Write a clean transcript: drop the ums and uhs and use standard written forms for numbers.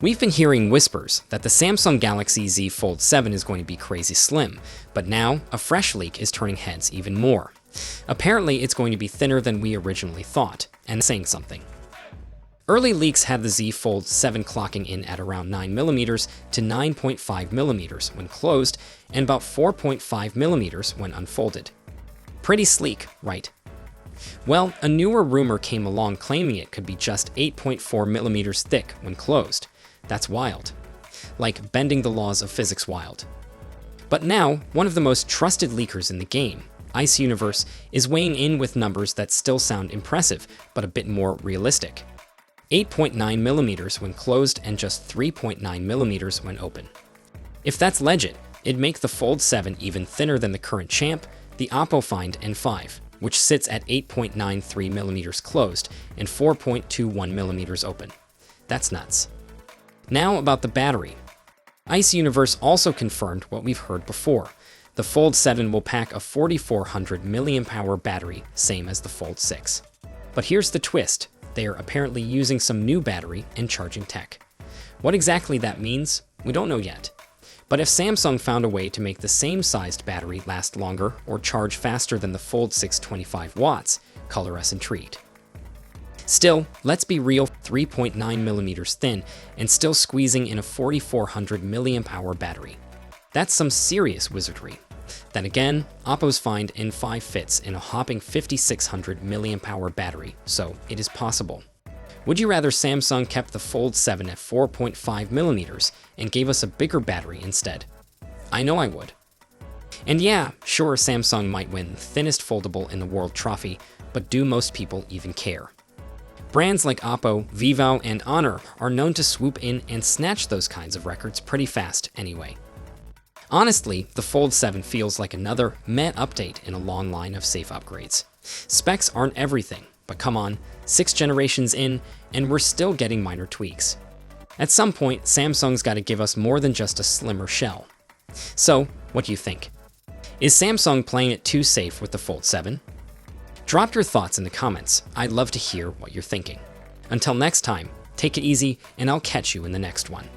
We've been hearing whispers that the Samsung Galaxy Z Fold 7 is going to be crazy slim, but now a fresh leak is turning heads even more. Apparently, it's going to be thinner than we originally thought, and saying something. Early leaks had the Z Fold 7 clocking in at around 9mm to 9.5mm when closed, and about 4.5mm when unfolded. Pretty sleek, right? Well, a newer rumor came along claiming it could be just 8.4mm thick when closed. That's wild. Like bending the laws of physics wild. But now, one of the most trusted leakers in the game, Ice Universe, is weighing in with numbers that still sound impressive, but a bit more realistic. 8.9mm when closed and just 3.9mm when open. If that's legit, it'd make the Fold 7 even thinner than the current champ, the Oppo Find N5, which sits at 8.93mm closed and 4.21mm open. That's nuts. Now about the battery. Ice Universe also confirmed what we've heard before. The Fold 7 will pack a 4400 mAh battery, same as the Fold 6. But here's the twist. They are apparently using some new battery and charging tech. What exactly that means, we don't know yet. But if Samsung found a way to make the same sized battery last longer or charge faster than the Fold 6 25 watts, color us intrigued. Still, let's be real, 3.9mm thin and still squeezing in a 4400 mAh battery. That's some serious wizardry. Then again, Oppo's Find N5 fits in a hopping 5600 mAh battery, so it is possible. Would you rather Samsung kept the Fold 7 at 4.5mm and gave us a bigger battery instead? I know I would. And yeah, sure, Samsung might win the thinnest foldable in the world trophy, but do most people even care? Brands like Oppo, Vivo, and Honor are known to swoop in and snatch those kinds of records pretty fast anyway. Honestly, the Fold 7 feels like another meh update in a long line of safe upgrades. Specs aren't everything, but come on, 6 generations in, and we're still getting minor tweaks. At some point, Samsung's got to give us more than just a slimmer shell. So, what do you think? Is Samsung playing it too safe with the Fold 7? Drop your thoughts in the comments. I'd love to hear what you're thinking. Until next time, take it easy, and I'll catch you in the next one.